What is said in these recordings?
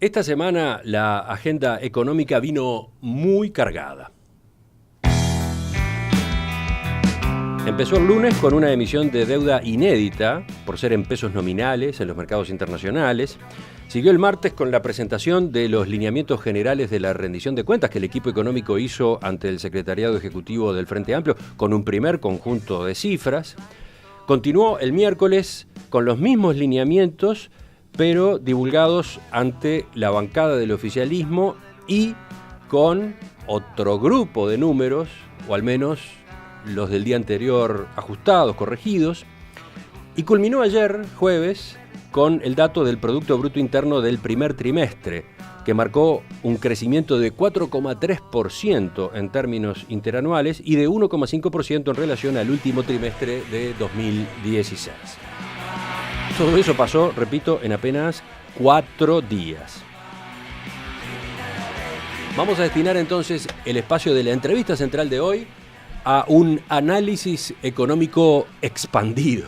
Esta semana la agenda económica vino muy cargada. Empezó el lunes con una emisión de deuda inédita, por ser en pesos nominales en los mercados internacionales. Siguió el martes con la presentación de los lineamientos generales de la rendición de cuentas que el equipo económico hizo ante el Secretariado Ejecutivo del Frente Amplio, con un primer conjunto de cifras. Continuó el miércoles con los mismos lineamientos, pero divulgados ante la bancada del oficialismo y con otro grupo de números, o al menos los del día anterior ajustados, corregidos, y culminó ayer, jueves, con el dato del Producto Bruto Interno del primer trimestre, que marcó un crecimiento de 4,3% en términos interanuales y de 1,5% en relación al último trimestre de 2016. Todo eso pasó, repito, en apenas 4 días. Vamos a destinar entonces el espacio de la entrevista central de hoy a un análisis económico expandido.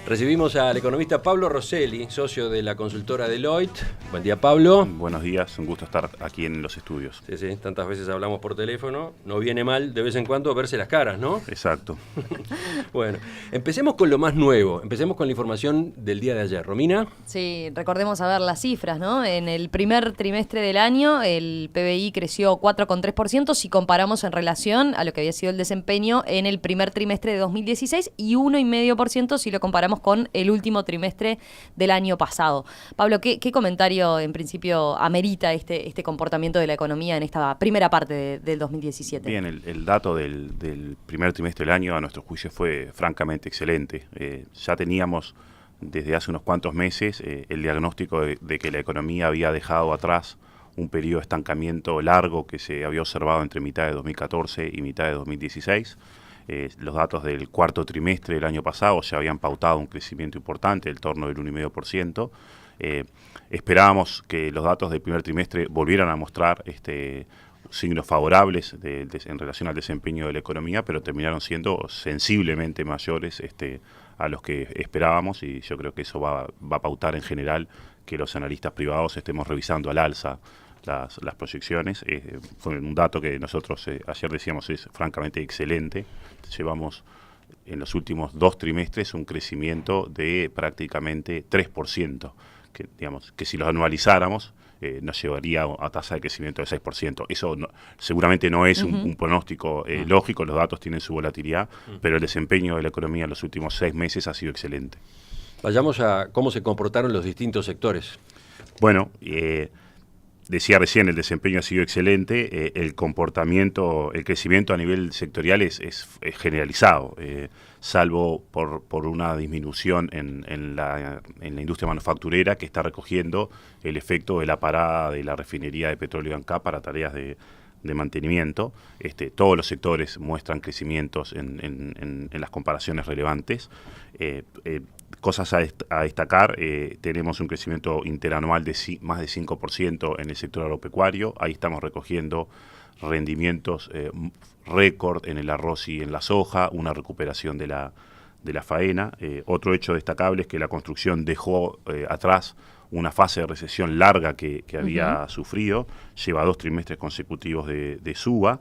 Recibimos al economista Pablo Rosselli, socio de la consultora Deloitte. Buen día, Pablo. Buenos días, un gusto estar aquí en los estudios. Sí, tantas veces hablamos por teléfono. No viene mal de vez en cuando verse las caras, ¿no? Exacto. Bueno, empecemos con lo más nuevo. Empecemos con la información del día de ayer. ¿Romina? Sí, recordemos a ver las cifras, ¿no? En el primer trimestre del año el PBI creció 4,3% si comparamos en relación a lo que había sido el desempeño en el primer trimestre de 2016 y 1,5% si lo comparamos con el último trimestre del año pasado. Pablo, ¿qué comentario en principio amerita este comportamiento de la economía en esta primera parte del 2017? Bien, el dato del primer trimestre del año a nuestro juicio fue francamente excelente. Ya teníamos desde hace unos cuantos meses el diagnóstico de que la economía había dejado atrás un periodo de estancamiento largo que se había observado entre mitad de 2014 y mitad de 2016. Los datos del cuarto trimestre del año pasado ya habían pautado un crecimiento importante, en torno del 1,5%. Esperábamos que los datos del primer trimestre volvieran a mostrar signos favorables en relación al desempeño de la economía, pero terminaron siendo sensiblemente mayores a los que esperábamos, y yo creo que eso va a pautar en general que los analistas privados estemos revisando al alza las proyecciones. Fue un dato que nosotros ayer decíamos es francamente excelente. Llevamos en los últimos 2 trimestres un crecimiento de prácticamente 3%, que, digamos, que si lo anualizáramos nos llevaría a tasa de crecimiento de 6%. Eso seguramente no es un pronóstico lógico, los datos tienen su volatilidad, pero el desempeño de la economía en los últimos 6 meses ha sido excelente. Vayamos a cómo se comportaron los distintos sectores. Bueno, decía recién, el desempeño ha sido excelente, el crecimiento a nivel sectorial es generalizado, salvo por una disminución en la industria manufacturera que está recogiendo el efecto de la parada de la refinería de petróleo de Ancá para tareas de mantenimiento. Todos los sectores muestran crecimientos en las comparaciones relevantes. Cosas a destacar, tenemos un crecimiento interanual de más de 5% en el sector agropecuario. Ahí estamos recogiendo rendimientos récord en el arroz y en la soja, una recuperación de la faena. Otro hecho destacable es que la construcción dejó atrás una fase de recesión larga que había sufrido, lleva 2 trimestres consecutivos de suba.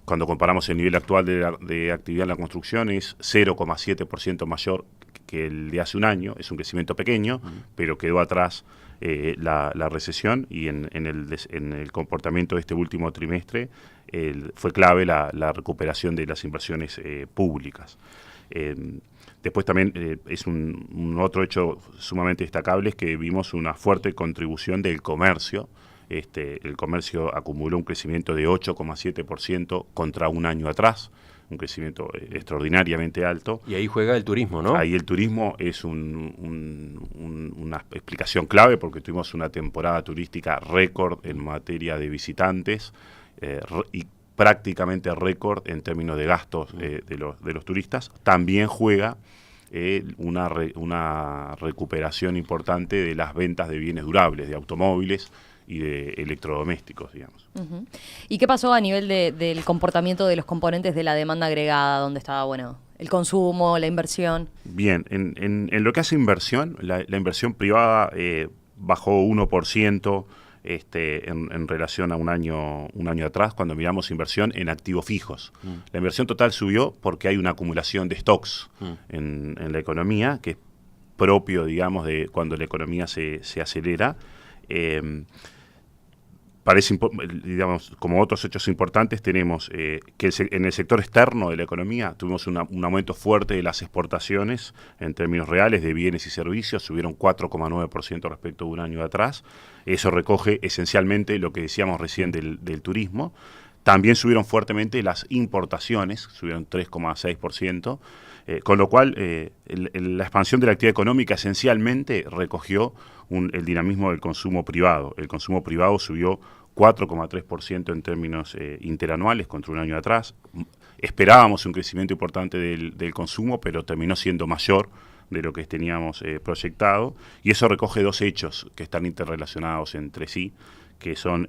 Cuando comparamos el nivel actual de actividad en la construcción es 0,7% mayor que el de hace un año. Es un crecimiento pequeño, pero quedó atrás la recesión, y en el comportamiento de este último trimestre fue clave la recuperación de las inversiones públicas. Después también es un otro hecho sumamente destacable, es que vimos una fuerte contribución del comercio. El comercio acumuló un crecimiento de 8,7% contra un año atrás, un crecimiento extraordinariamente alto. Y ahí juega el turismo, ¿no? Ahí el turismo es una explicación clave, porque tuvimos una temporada turística récord en materia de visitantes y prácticamente récord en términos de gastos de los turistas. También juega una recuperación importante de las ventas de bienes durables, de automóviles y de electrodomésticos, digamos. ¿Y qué pasó a nivel del comportamiento de los componentes de la demanda agregada, donde estaba, bueno, el consumo, la inversión? Bien, en lo que hace inversión, la inversión privada bajó 1%. En relación a un año atrás, cuando miramos inversión en activos fijos. La inversión total subió porque hay una acumulación de stocks en la economía, que es propio, digamos, de cuando la economía se acelera. Digamos, como otros hechos importantes, tenemos que en el sector externo de la economía tuvimos un aumento fuerte de las exportaciones en términos reales de bienes y servicios, subieron 4,9% respecto a un año atrás. Eso recoge esencialmente lo que decíamos recién del turismo. También subieron fuertemente las importaciones, subieron 3,6%, con lo cual la expansión de la actividad económica esencialmente recogió el dinamismo del consumo privado. El consumo privado subió 4,3% en términos interanuales contra un año atrás. Esperábamos un crecimiento importante del consumo, pero terminó siendo mayor de lo que teníamos proyectado, y eso recoge dos hechos que están interrelacionados entre sí, que son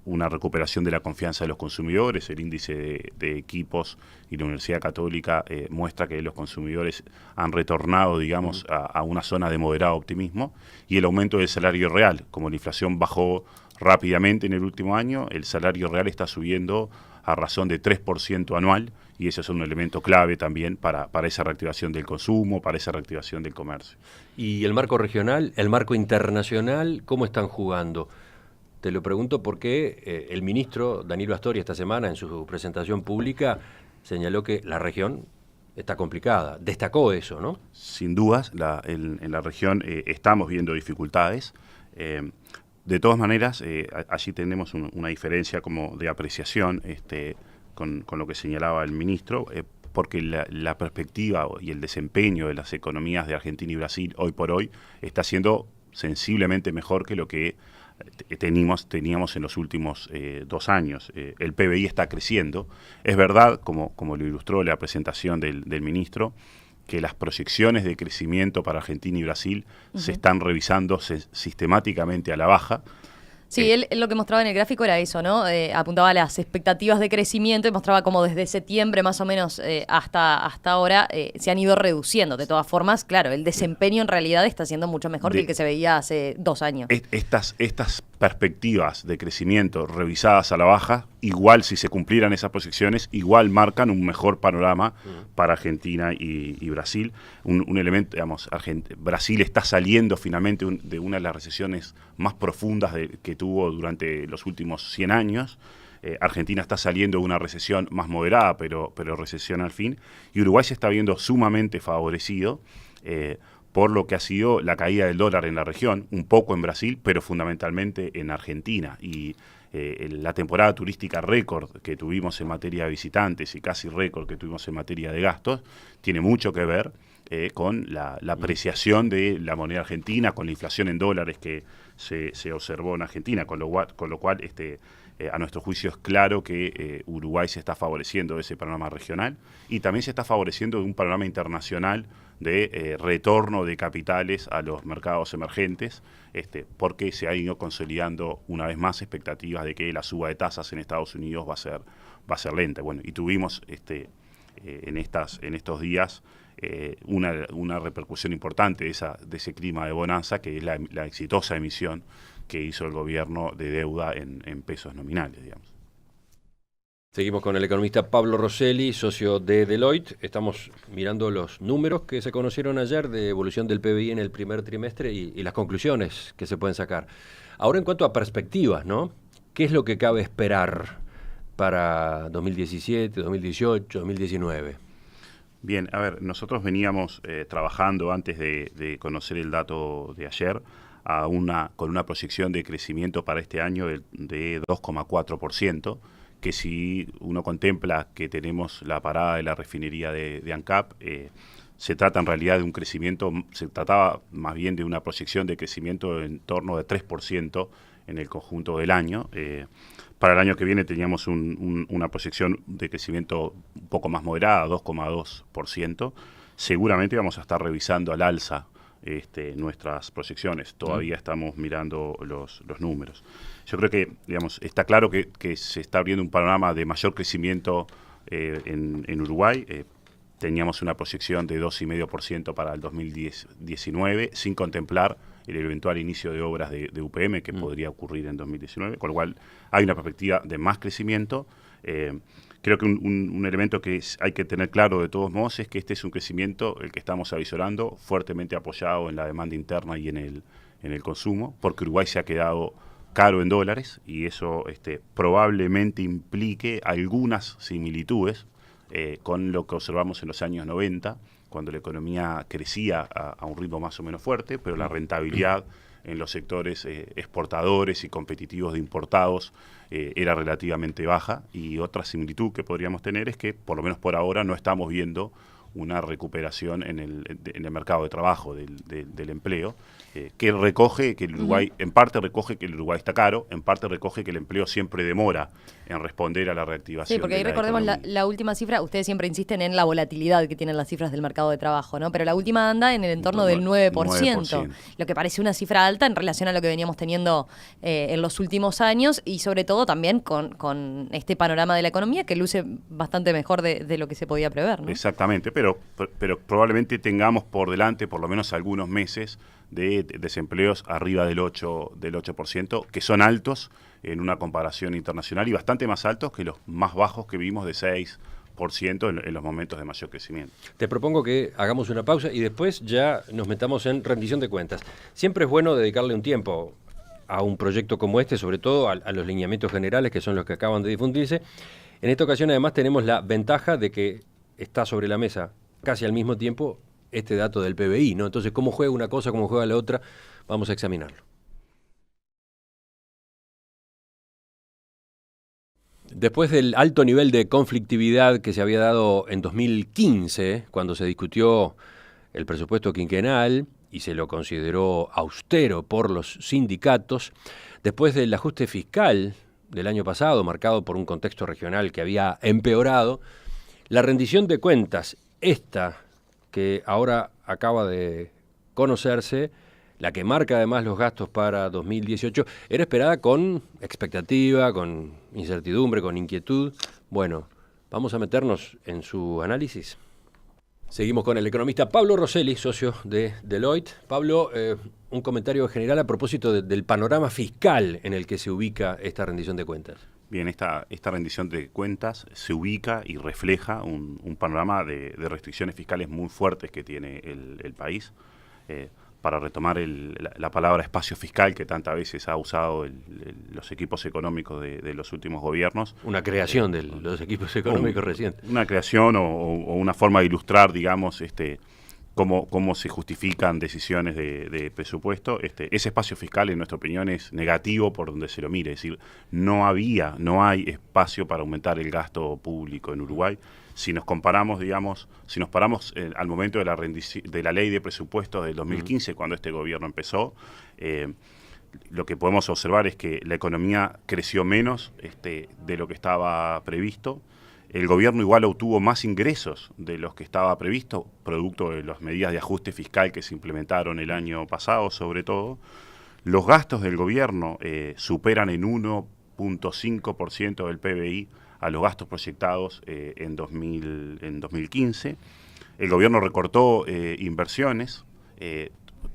una recuperación de la confianza de los consumidores. El índice de equipos y la Universidad Católica muestra que los consumidores han retornado, digamos, a una zona de moderado optimismo, y el aumento del salario real. Como la inflación bajó rápidamente en el último año, el salario real está subiendo a razón de 3% anual, y ese es un elemento clave también para esa reactivación del consumo, para esa reactivación del comercio. ¿Y el marco regional, el marco internacional, cómo están jugando? Te lo pregunto porque el ministro Danilo Astori esta semana en su presentación pública señaló que la región está complicada. Destacó eso, ¿no? Sin dudas, en la región estamos viendo dificultades. De todas maneras, allí tenemos una diferencia como de apreciación con lo que señalaba el ministro, porque la perspectiva y el desempeño de las economías de Argentina y Brasil hoy por hoy está siendo sensiblemente mejor que lo que teníamos en los últimos 2 años. El PBI está creciendo. Es verdad, como lo ilustró la presentación del ministro, que las proyecciones de crecimiento para Argentina y Brasil se están revisando sistemáticamente a la baja. Sí, él lo que mostraba en el gráfico era eso, ¿no? Apuntaba a las expectativas de crecimiento y mostraba cómo desde septiembre más o menos hasta ahora se han ido reduciendo. De todas formas, claro, el desempeño en realidad está siendo mucho mejor que el que se veía hace 2 años. Estas perspectivas de crecimiento revisadas a la baja, igual si se cumplieran esas proyecciones, igual marcan un mejor panorama para Argentina y Brasil. Un elemento, digamos, Brasil está saliendo finalmente de una de las recesiones más profundas que tuvo durante los últimos 100 años. Argentina está saliendo de una recesión más moderada, pero recesión al fin. Y Uruguay se está viendo sumamente favorecido por lo que ha sido la caída del dólar en la región, un poco en Brasil, pero fundamentalmente en Argentina. Y la temporada turística récord que tuvimos en materia de visitantes y casi récord que tuvimos en materia de gastos, tiene mucho que ver con la apreciación de la moneda argentina, con la inflación en dólares que se observó en Argentina, con lo cual a nuestro juicio es claro que Uruguay se está favoreciendo de ese panorama regional, y también se está favoreciendo de un panorama internacional de retorno de capitales a los mercados emergentes, porque se han ido consolidando una vez más expectativas de que la suba de tasas en Estados Unidos va a ser lenta. Bueno, y tuvimos en estos días una repercusión importante de ese clima de bonanza, que es la exitosa emisión que hizo el gobierno de deuda en pesos nominales, digamos. Seguimos con el economista Pablo Rosselli, socio de Deloitte. Estamos mirando los números que se conocieron ayer de evolución del PBI en el primer trimestre y las conclusiones que se pueden sacar. Ahora, en cuanto a perspectivas, ¿no? ¿Qué es lo que cabe esperar para 2017, 2018, 2019? Bien, a ver, nosotros veníamos trabajando antes de conocer el dato de ayer con una proyección de crecimiento para este año de 2,4%, que si uno contempla que tenemos la parada de la refinería de ANCAP, se trata en realidad de un crecimiento, se trataba más bien de una proyección de crecimiento en torno de 3% en el conjunto del año. Para el año que viene teníamos una proyección de crecimiento un poco más moderada, 2,2%. Seguramente vamos a estar revisando al alza nuestras proyecciones. Todavía estamos mirando los números. Yo creo que, digamos, está claro que se está abriendo un panorama de mayor crecimiento en Uruguay. Teníamos una proyección de 2,5% para el 2019, sin contemplar el eventual inicio de obras de UPM que podría ocurrir en 2019, con lo cual hay una perspectiva de más crecimiento. Creo que un elemento que hay que tener claro de todos modos es que este es un crecimiento, el que estamos avisorando, fuertemente apoyado en la demanda interna y en el consumo, porque Uruguay se ha quedado caro en dólares y eso probablemente implique algunas similitudes con lo que observamos en los años 90, cuando la economía crecía a un ritmo más o menos fuerte, pero la rentabilidad en los sectores exportadores y competitivos de importados era relativamente baja, y otra similitud que podríamos tener es que, por lo menos por ahora, no estamos viendo una recuperación en el mercado de trabajo del empleo, que recoge que el Uruguay, en parte recoge que el Uruguay está caro, en parte recoge que el empleo siempre demora en responder a la reactivación. Sí, porque ahí recordemos la última cifra, ustedes siempre insisten en la volatilidad que tienen las cifras del mercado de trabajo, ¿no? Pero la última anda en el entorno del 9%, lo que parece una cifra alta en relación a lo que veníamos teniendo en los últimos años, y sobre todo también con este panorama de la economía que luce bastante mejor de lo que se podía prever, ¿no? Exactamente, pero probablemente tengamos por delante por lo menos algunos meses de desempleos arriba del 8%, que son altos en una comparación internacional y bastante más altos que los más bajos que vimos de 6% en los momentos de mayor crecimiento. Te propongo que hagamos una pausa y después ya nos metamos en rendición de cuentas. Siempre es bueno dedicarle un tiempo a un proyecto como este, sobre todo a los lineamientos generales, que son los que acaban de difundirse. En esta ocasión además tenemos la ventaja de que está sobre la mesa casi al mismo tiempo este dato del PBI, ¿no? Entonces, cómo juega una cosa, cómo juega la otra, vamos a examinarlo. Después del alto nivel de conflictividad que se había dado en 2015, cuando se discutió el presupuesto quinquenal y se lo consideró austero por los sindicatos, después del ajuste fiscal del año pasado, marcado por un contexto regional que había empeorado, la rendición de cuentas, esta que ahora acaba de conocerse, la que marca además los gastos para 2018, era esperada con expectativa, con incertidumbre, con inquietud. Bueno, vamos a meternos en su análisis. Seguimos con el economista Pablo Rosselli, socio de Deloitte. Pablo, un comentario general a propósito del panorama fiscal en el que se ubica esta rendición de cuentas. Bien, esta rendición de cuentas se ubica y refleja un panorama de restricciones fiscales muy fuertes que tiene el país. Para retomar la palabra espacio fiscal que tantas veces ha usado los equipos económicos de los últimos gobiernos. Una creación de los equipos económicos recientes. Una creación o una forma de ilustrar, digamos, cómo se justifican decisiones de presupuesto. Ese espacio fiscal, en nuestra opinión, es negativo por donde se lo mire. Es decir, no hay espacio para aumentar el gasto público en Uruguay. Si nos comparamos, digamos, al momento de la ley de presupuestos del 2015, cuando este gobierno empezó, lo que podemos observar es que la economía creció menos de lo que estaba previsto. El gobierno igual obtuvo más ingresos de los que estaba previsto, producto de las medidas de ajuste fiscal que se implementaron el año pasado, sobre todo. Los gastos del gobierno superan en 1.5% del PBI a los gastos proyectados en 2015. El gobierno recortó inversiones,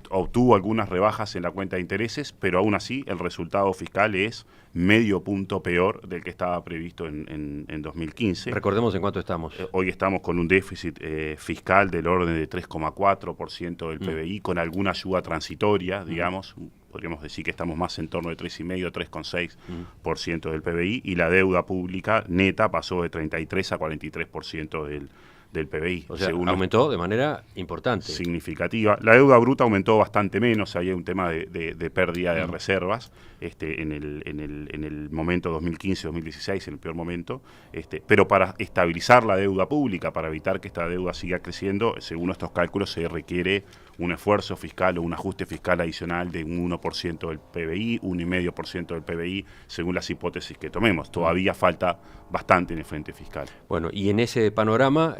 obtuvo algunas rebajas en la cuenta de intereses, pero aún así el resultado fiscal es medio punto peor del que estaba previsto en 2015. Recordemos en cuánto estamos. Hoy estamos con un déficit fiscal del orden de 3,4% del PBI, con alguna ayuda transitoria, digamos. Podríamos decir que estamos más en torno de 3,5, 3,6% del PBI, y la deuda pública neta pasó de 33 a 43% del PBI. O sea, aumentó de manera importante. Significativa. La deuda bruta aumentó bastante menos, había un tema de pérdida de reservas en el momento 2015-2016, en el peor momento, pero para estabilizar la deuda pública, para evitar que esta deuda siga creciendo, según nuestros cálculos se requiere un esfuerzo fiscal o un ajuste fiscal adicional de un 1% del PBI, 1,5% del PBI, según las hipótesis que tomemos. Todavía falta bastante en el frente fiscal. Bueno, y en ese panorama,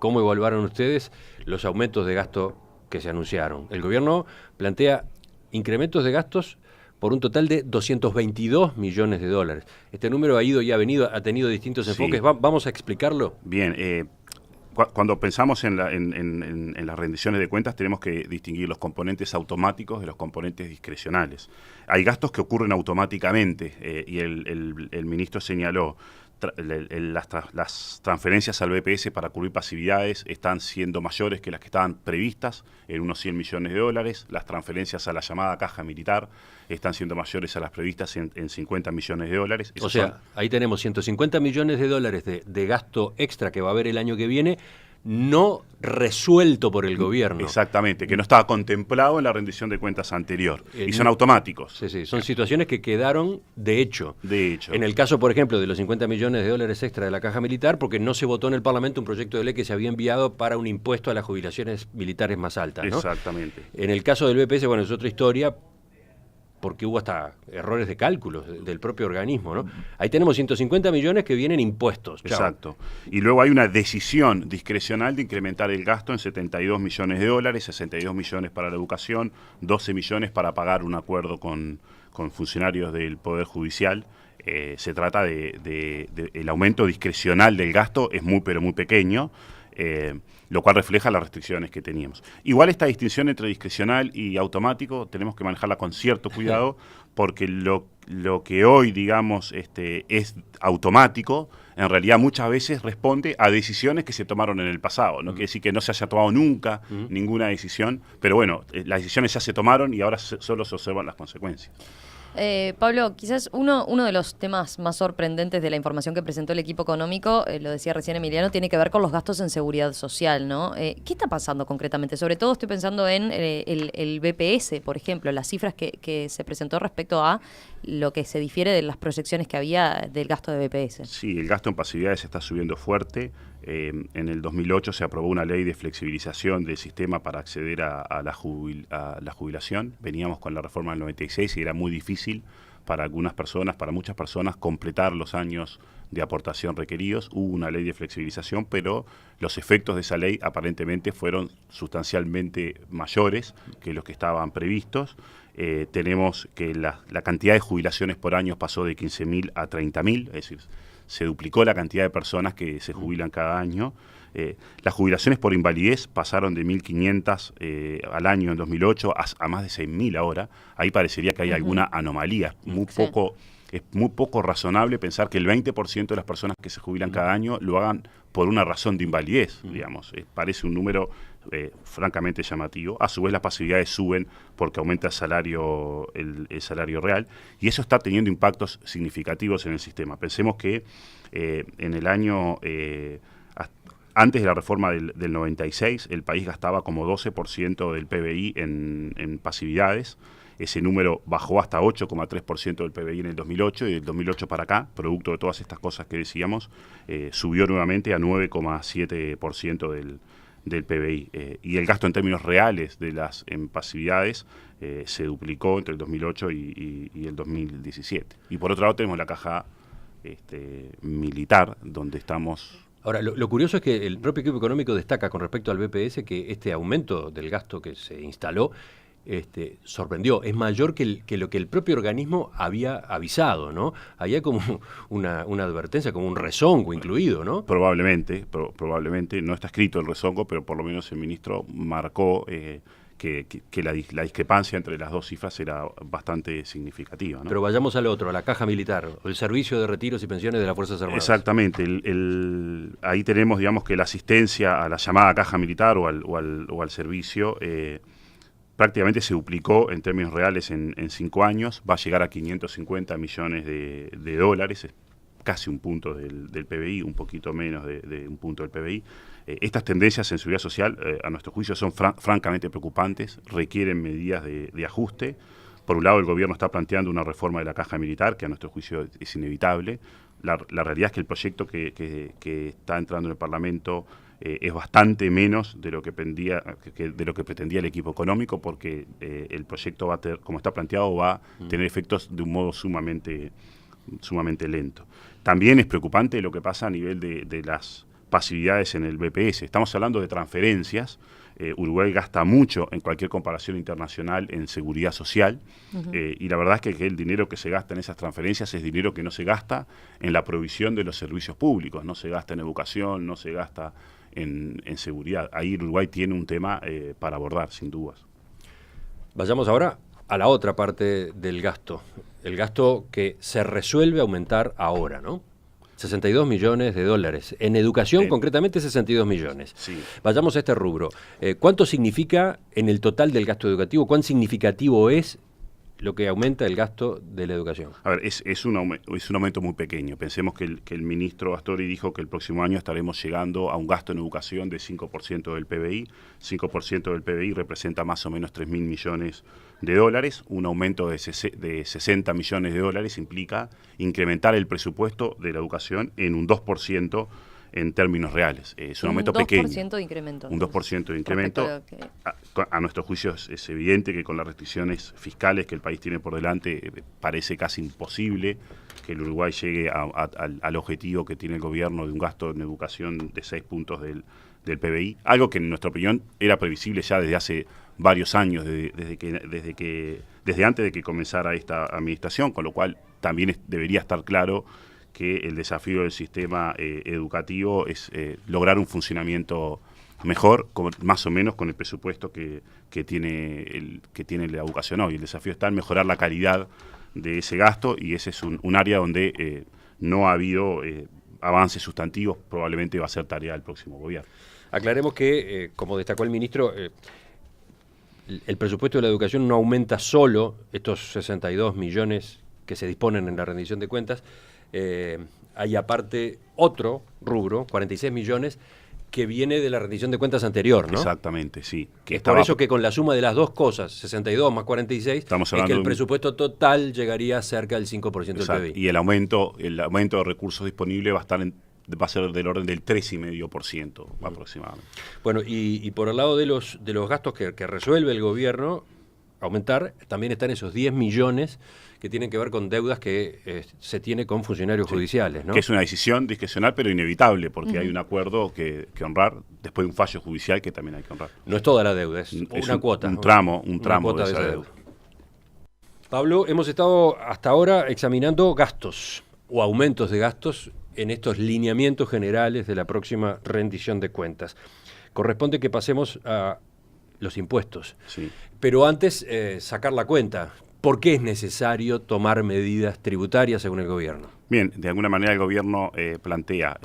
¿cómo evaluaron ustedes los aumentos de gasto que se anunciaron? El gobierno plantea incrementos de gastos por un total de 222 millones de dólares. Este número ha ido y ha venido, ha tenido distintos enfoques. Sí. ¿Vamos a explicarlo? Bien, cuando pensamos en las rendiciones de cuentas tenemos que distinguir los componentes automáticos de los componentes discrecionales. Hay gastos que ocurren automáticamente y el ministro señaló las transferencias al BPS para cubrir pasividades están siendo mayores que las que estaban previstas en unos 100 millones de dólares. Las transferencias a la llamada caja militar están siendo mayores a las previstas en 50 millones de dólares. O sea, ahí tenemos 150 millones de dólares de gasto extra que va a haber el año que viene, no resuelto por el gobierno. Exactamente, que no estaba contemplado en la rendición de cuentas anterior. Y son automáticos. Sí, son situaciones que quedaron de hecho. De hecho. En el caso, por ejemplo, de los 50 millones de dólares extra de la caja militar, porque no se votó en el Parlamento un proyecto de ley que se había enviado para un impuesto a las jubilaciones militares más altas, ¿no? Exactamente. En el caso del BPS, bueno, es otra historia, porque hubo hasta errores de cálculos del propio organismo, ¿no? Ahí tenemos 150 millones que vienen impuestos. Chao. Exacto. Y luego hay una decisión discrecional de incrementar el gasto en 72 millones de dólares, 62 millones para la educación, 12 millones para pagar un acuerdo con funcionarios del Poder Judicial. Se trata el aumento discrecional del gasto es muy, pero muy pequeño. Lo cual refleja las restricciones que teníamos. Igual esta distinción entre discrecional y automático tenemos que manejarla con cierto cuidado porque lo que hoy, digamos, es automático, en realidad muchas veces responde a decisiones que se tomaron en el pasado. No quiere decir que no se haya tomado nunca ninguna decisión, pero bueno, las decisiones ya se tomaron y ahora solo se observan las consecuencias. Pablo, quizás uno de los temas más sorprendentes de la información que presentó el equipo económico, lo decía recién Emiliano, tiene que ver con los gastos en seguridad social, ¿no? ¿Qué está pasando concretamente? Sobre todo estoy pensando en el BPS, por ejemplo, las cifras que se presentó respecto a lo que se difiere de las proyecciones que había del gasto de BPS. Sí, el gasto en pasividades está subiendo fuerte. En el 2008 se aprobó una ley de flexibilización del sistema para acceder a la jubilación. Veníamos con la reforma del 96 y era muy difícil para algunas personas, para muchas personas, completar los años de aportación requeridos. Hubo una ley de flexibilización, pero los efectos de esa ley aparentemente fueron sustancialmente mayores que los que estaban previstos. Tenemos que la cantidad de jubilaciones por año pasó de 15.000 a 30.000, es decir, se duplicó la cantidad de personas que se jubilan cada año. Las jubilaciones por invalidez pasaron de 1.500 al año en 2008 a más de 6.000 ahora. Ahí parecería que hay alguna anomalía. Es muy poco razonable pensar que el 20% de las personas que se jubilan cada año lo hagan por una razón de invalidez, digamos. Parece un número francamente llamativo. A su vez las pasividades suben porque aumenta el salario real y eso está teniendo impactos significativos en el sistema. Pensemos que en el año antes de la reforma del 96 el país gastaba como 12% del PBI en pasividades. Ese número bajó hasta 8,3% del PBI en el 2008 y del 2008 para acá, producto de todas estas cosas que decíamos, subió nuevamente a 9,7% del PBI. Y el gasto en términos reales de las pasividades se duplicó entre el 2008 y el 2017. Y por otro lado tenemos la caja militar, donde estamos... Ahora, lo curioso es que el propio equipo económico destaca con respecto al BPS que este aumento del gasto que se instaló sorprendió, es mayor que lo que el propio organismo había avisado, ¿no? Ahí hay como una advertencia, como un rezongo incluido, ¿no? Probablemente, no está escrito el rezongo, pero por lo menos el ministro marcó que la discrepancia entre las dos cifras era bastante significativa, ¿no? Pero vayamos al otro, a la caja militar, el servicio de retiros y pensiones de las Fuerzas Armadas. Exactamente, ahí tenemos, digamos, que la asistencia a la llamada caja militar o al servicio prácticamente se duplicó en términos reales en 5 años, va a llegar a 550 millones de dólares, es casi un punto del PBI, un poquito menos de un punto del PBI. Estas tendencias en seguridad social, a nuestro juicio, son francamente preocupantes, requieren medidas de ajuste. Por un lado, el gobierno está planteando una reforma de la caja militar, que a nuestro juicio es inevitable. La realidad es que el proyecto que está entrando en el Parlamento es bastante menos de lo que pretendía el equipo económico, porque el proyecto va a tener, como está planteado, va a tener efectos de un modo sumamente lento. También es preocupante lo que pasa a nivel de las pasividades en el BPS. Estamos hablando de transferencias Uruguay gasta mucho en cualquier comparación internacional en seguridad social, y la verdad es que el dinero que se gasta en esas transferencias es dinero que no se gasta en la provisión de los servicios públicos, no se gasta en educación, no se gasta en seguridad. Ahí Uruguay tiene un tema para abordar, sin dudas. Vayamos ahora a la otra parte del gasto, el gasto que se resuelve aumentar ahora, ¿no? 62 millones de dólares. En educación, concretamente, 62 millones. Sí. Vayamos a este rubro. ¿Cuánto significa en el total del gasto educativo? ¿Cuán significativo es lo que aumenta el gasto de la educación? A ver, es un aumento muy pequeño. Pensemos que el ministro Astori dijo que el próximo año estaremos llegando a un gasto en educación de 5% del PBI. 5% del PBI representa más o menos 3.000 millones de dólares. Un aumento de 60 millones de dólares implica incrementar el presupuesto de la educación en un 2% en términos reales. Es un aumento pequeño. Un 2% de incremento. Un 2% de incremento. A nuestro juicio es evidente que con las restricciones fiscales que el país tiene por delante, parece casi imposible que el Uruguay llegue al objetivo que tiene el gobierno de un gasto en educación de 6 puntos del PBI, algo que en nuestra opinión era previsible ya desde hace varios años, desde antes de que comenzara esta administración, con lo cual también debería estar claro que el desafío del sistema educativo es lograr un funcionamiento mejor, más o menos con el presupuesto que tiene la educación hoy. El desafío está en mejorar la calidad de ese gasto, y ese es un área donde no ha habido avances sustantivos. Probablemente va a ser tarea del próximo gobierno. Aclaremos que, como destacó el ministro, el presupuesto de la educación no aumenta solo estos 62 millones que se disponen en la rendición de cuentas. Hay aparte otro rubro, 46 millones, que viene de la rendición de cuentas anterior, ¿no? Exactamente, sí. Es por eso que con la suma de las dos cosas, 62 más 46, es que el presupuesto total llegaría cerca del 5% del PBI. Y el aumento de recursos disponibles va a ser del orden del 3,5% aproximadamente. Bueno, y por el lado de los gastos que resuelve el gobierno aumentar, también están esos 10 millones que tienen que ver con deudas que se tiene con funcionarios judiciales, ¿no? Que es una decisión discrecional pero inevitable, porque hay un acuerdo que honrar después de un fallo judicial que también hay que honrar. No es toda la deuda, es una cuota. Un tramo de esa deuda. Pablo, hemos estado hasta ahora examinando gastos o aumentos de gastos en estos lineamientos generales de la próxima rendición de cuentas. Corresponde que pasemos a los impuestos. Sí. Pero antes, sacar la cuenta. ¿Por qué es necesario tomar medidas tributarias según el gobierno? Bien, de alguna manera el gobierno plantea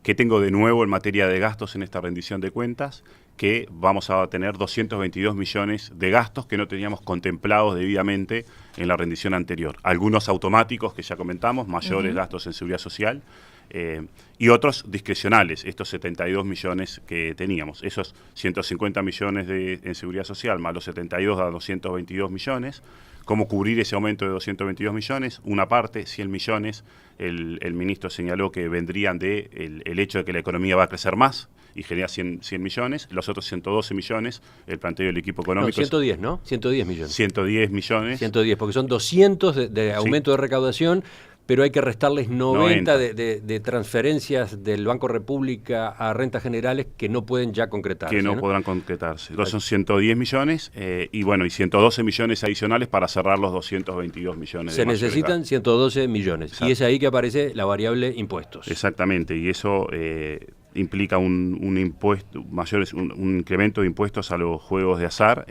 ¿qué tengo de nuevo en materia de gastos en esta rendición de cuentas? Que vamos a tener 222 millones de gastos que no teníamos contemplados debidamente en la rendición anterior. Algunos automáticos que ya comentamos, mayores gastos en seguridad social, y otros discrecionales, estos 72 millones que teníamos. Esos 150 millones en seguridad social más los 72 da 222 millones. ¿Cómo cubrir ese aumento de 222 millones? Una parte, 100 millones, el ministro señaló que vendrían el hecho de que la economía va a crecer más y genera 100 millones. Los otros 112 millones, el planteo del equipo económico... No, 110, ¿no? 110 millones. 110 millones. 110, porque son 200 de aumento de recaudación, pero hay que restarles 90 de transferencias del Banco República a rentas generales que no pueden ya concretarse. Que no podrán concretarse. Entonces son 110 millones y 112 millones adicionales para cerrar los 222 millones. Se necesitan 112 millones. Exacto. Y es ahí que aparece la variable impuestos. Exactamente, y eso implica un incremento de impuestos a los juegos de azar,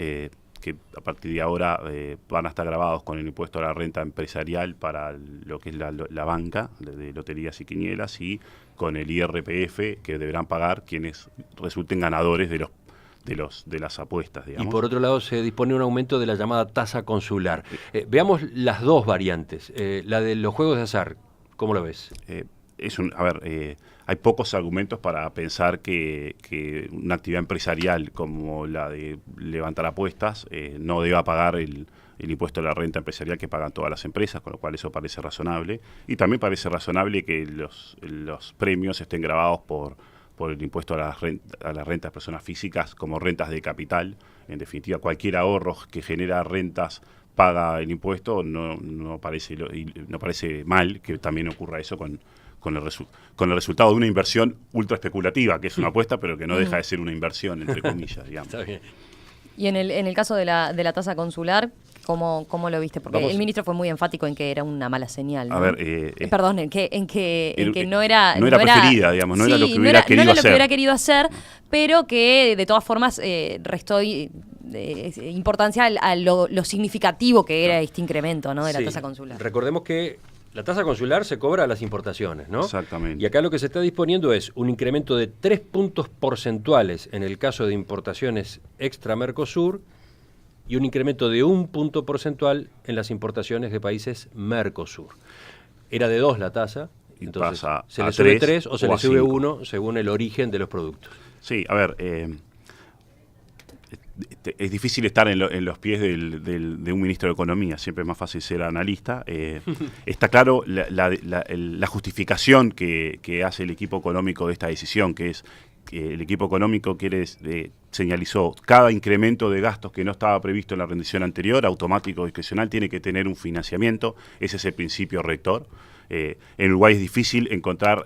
que a partir de ahora van a estar grabados con el impuesto a la renta empresarial para lo que es la banca de loterías y quinielas, y con el IRPF que deberán pagar quienes resulten ganadores de las apuestas, digamos. Y por otro lado se dispone un aumento de la llamada tasa consular. Veamos las dos variantes. La de los juegos de azar, ¿cómo lo ves? Hay pocos argumentos para pensar que una actividad empresarial como la de levantar apuestas no deba pagar el impuesto a la renta empresarial que pagan todas las empresas, con lo cual eso parece razonable. Y también parece razonable que los premios estén grabados por el impuesto a las rentas de personas físicas como rentas de capital. En definitiva, cualquier ahorro que genera rentas paga el impuesto. No parece mal que también ocurra eso con con el resultado de una inversión ultra especulativa, que es una apuesta, pero que no deja de ser una inversión, entre comillas, digamos. Está bien. Y en el caso de la tasa consular, ¿cómo lo viste? Porque el ministro fue muy enfático en que era una mala señal, ¿no? A ver, perdón, en que no era... No era preferida, digamos, no era lo que hubiera querido hacer. No era lo que hubiera querido hacer, pero que de todas formas restó importancia a lo significativo que era este incremento, ¿no?, de la tasa consular. Recordemos que la tasa consular se cobra a las importaciones, ¿no? Exactamente. Y acá lo que se está disponiendo es un incremento de 3 puntos porcentuales en el caso de importaciones extra Mercosur y un incremento de 1 punto porcentual en las importaciones de países Mercosur. Era de 2 la tasa, entonces pasa se a le sube 3 3 o se le a sube 5. 1 según el origen de los productos. Sí, a ver, es difícil estar en los pies de un ministro de Economía, siempre es más fácil ser analista. Está claro la justificación que hace el equipo económico de esta decisión, que es que el equipo económico señalizó cada incremento de gastos que no estaba previsto en la rendición anterior, automático discrecional, tiene que tener un financiamiento, ese es el principio rector. En Uruguay es difícil encontrar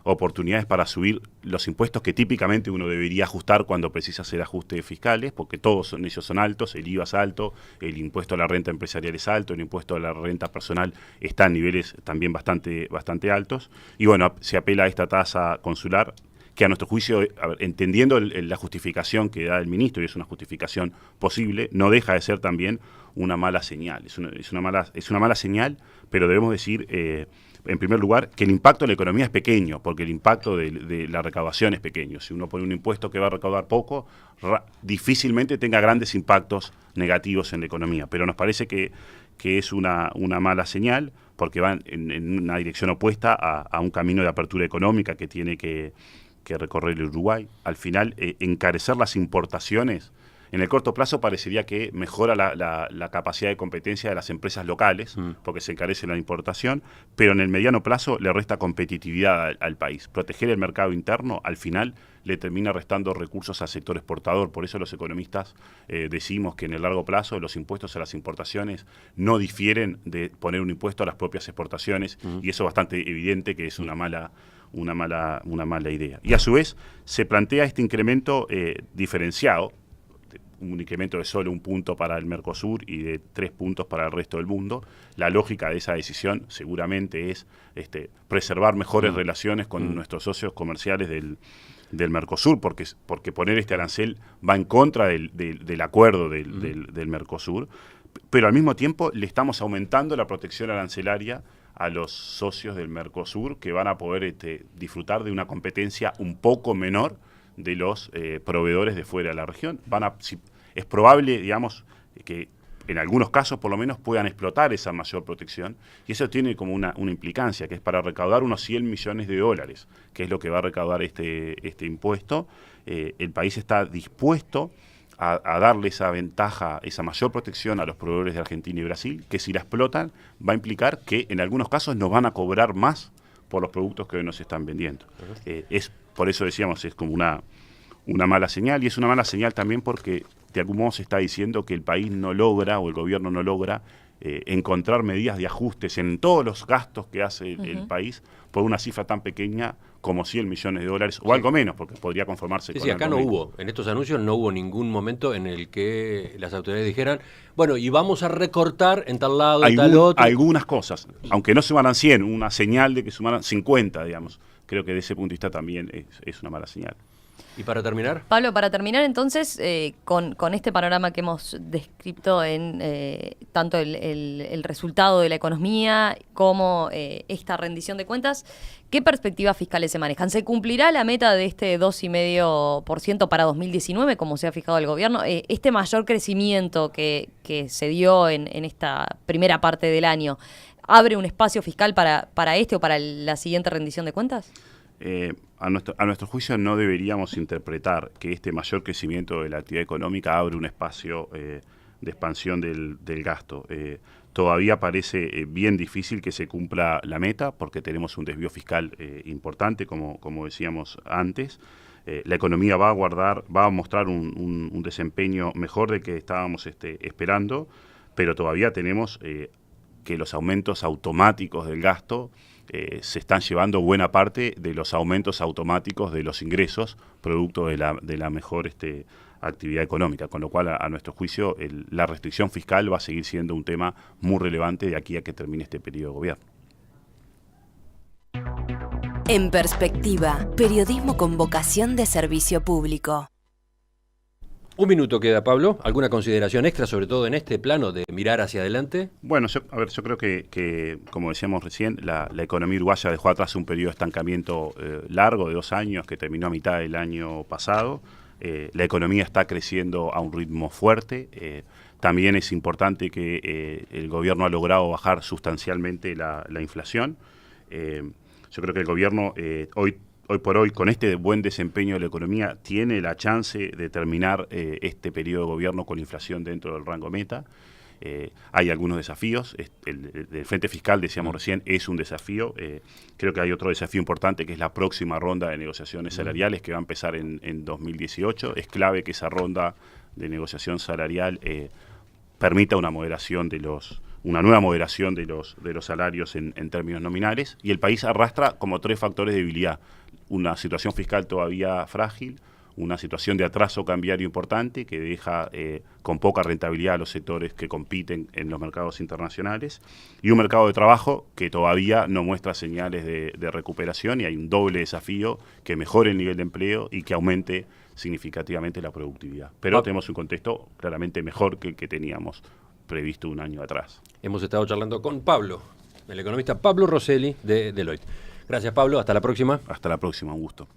oportunidades para subir los impuestos que típicamente uno debería ajustar cuando precisa hacer ajustes fiscales, porque todos ellos son altos, el IVA es alto, el impuesto a la renta empresarial es alto, el impuesto a la renta personal está en niveles también bastante altos, y bueno, se apela a esta tasa consular, que a nuestro juicio, entendiendo la justificación que da el ministro, y es una justificación posible, no deja de ser también una mala señal. Es una mala señal, pero debemos decir, en primer lugar, que el impacto en la economía es pequeño, porque el impacto de la recaudación es pequeño. Si uno pone un impuesto que va a recaudar poco, difícilmente tenga grandes impactos negativos en la economía. Pero nos parece que es una mala señal, porque va en una dirección opuesta a un camino de apertura económica que tiene que recorrer el Uruguay. Al final, encarecer las importaciones, en el corto plazo parecería que mejora la capacidad de competencia de las empresas locales, porque se encarece la importación, pero en el mediano plazo le resta competitividad al país. Proteger el mercado interno, al final, le termina restando recursos al sector exportador. Por eso los economistas decimos que en el largo plazo los impuestos a las importaciones no difieren de poner un impuesto a las propias exportaciones, y eso es bastante evidente que es una mala idea. Y a su vez se plantea este incremento diferenciado, un incremento de solo 1 punto para el Mercosur y de 3 puntos para el resto del mundo. La lógica de esa decisión seguramente es preservar mejores relaciones con nuestros socios comerciales del Mercosur, porque poner este arancel va en contra del acuerdo del Mercosur, pero al mismo tiempo le estamos aumentando la protección arancelaria a los socios del Mercosur, que van a poder disfrutar de una competencia un poco menor de los proveedores de fuera de la región. Es probable, digamos, que en algunos casos por lo menos puedan explotar esa mayor protección, y eso tiene como una implicancia, que es para recaudar unos 100 millones de dólares, que es lo que va a recaudar este impuesto. El país está dispuesto a darle esa ventaja, esa mayor protección a los proveedores de Argentina y Brasil, que si la explotan va a implicar que en algunos casos nos van a cobrar más por los productos que hoy nos están vendiendo. Por eso decíamos, es como una mala señal, y es una mala señal también porque de algún modo se está diciendo que el país no logra, o el gobierno no logra, encontrar medidas de ajustes en todos los gastos que hace el país por una cifra tan pequeña como 100 millones de dólares, o algo menos, porque podría conformarse con acá no hubo, en estos anuncios no hubo ningún momento en el que las autoridades dijeran, bueno, y vamos a recortar en tal lado, en tal otro. Algunas cosas, aunque no sumaran 100, una señal de que sumaran 50, digamos. Creo que de ese punto de vista también es una mala señal. ¿Y para terminar? Pablo, para terminar entonces, con este panorama que hemos descrito en tanto el resultado de la economía como esta rendición de cuentas, ¿qué perspectivas fiscales se manejan? ¿Se cumplirá la meta de este 2,5% para 2019, como se ha fijado el gobierno? ¿Este mayor crecimiento que se dio en esta primera parte del año, abre un espacio fiscal para este o para la siguiente rendición de cuentas? A nuestro juicio no deberíamos interpretar que este mayor crecimiento de la actividad económica abre un espacio de expansión del gasto. Todavía parece bien difícil que se cumpla la meta porque tenemos un desvío fiscal importante, como decíamos antes. La economía va a mostrar un desempeño mejor del que estábamos esperando, pero todavía tenemos que los aumentos automáticos del gasto se están llevando buena parte de los aumentos automáticos de los ingresos, producto de la mejor actividad económica, con lo cual a nuestro juicio la restricción fiscal va a seguir siendo un tema muy relevante de aquí a que termine este periodo de gobierno. En Perspectiva, periodismo con vocación de servicio público. Un minuto queda, Pablo. ¿Alguna consideración extra, sobre todo en este plano de mirar hacia adelante? Bueno, yo creo que como decíamos recién, la economía uruguaya dejó atrás un periodo de estancamiento largo de 2 años que terminó a mitad del año pasado. La economía está creciendo a un ritmo fuerte. También es importante que el gobierno ha logrado bajar sustancialmente la inflación. Yo creo que el gobierno hoy por hoy, con este buen desempeño de la economía, tiene la chance de terminar este periodo de gobierno con la inflación dentro del rango meta. Hay algunos desafíos. El frente fiscal, decíamos recién, es un desafío. Creo que hay otro desafío importante, que es la próxima ronda de negociaciones salariales, que va a empezar en 2018. Es clave que esa ronda de negociación salarial permita una nueva moderación de los salarios en términos nominales, y el país arrastra como 3 factores de debilidad: una situación fiscal todavía frágil, una situación de atraso cambiario importante que deja con poca rentabilidad a los sectores que compiten en los mercados internacionales, y un mercado de trabajo que todavía no muestra señales de recuperación, y hay un doble desafío: que mejore el nivel de empleo y que aumente significativamente la productividad. Pero tenemos un contexto claramente mejor que el que teníamos previsto un año atrás. Hemos estado charlando con Pablo, el economista Pablo Rosselli de Deloitte. Gracias, Pablo. Hasta la próxima. Hasta la próxima, un gusto.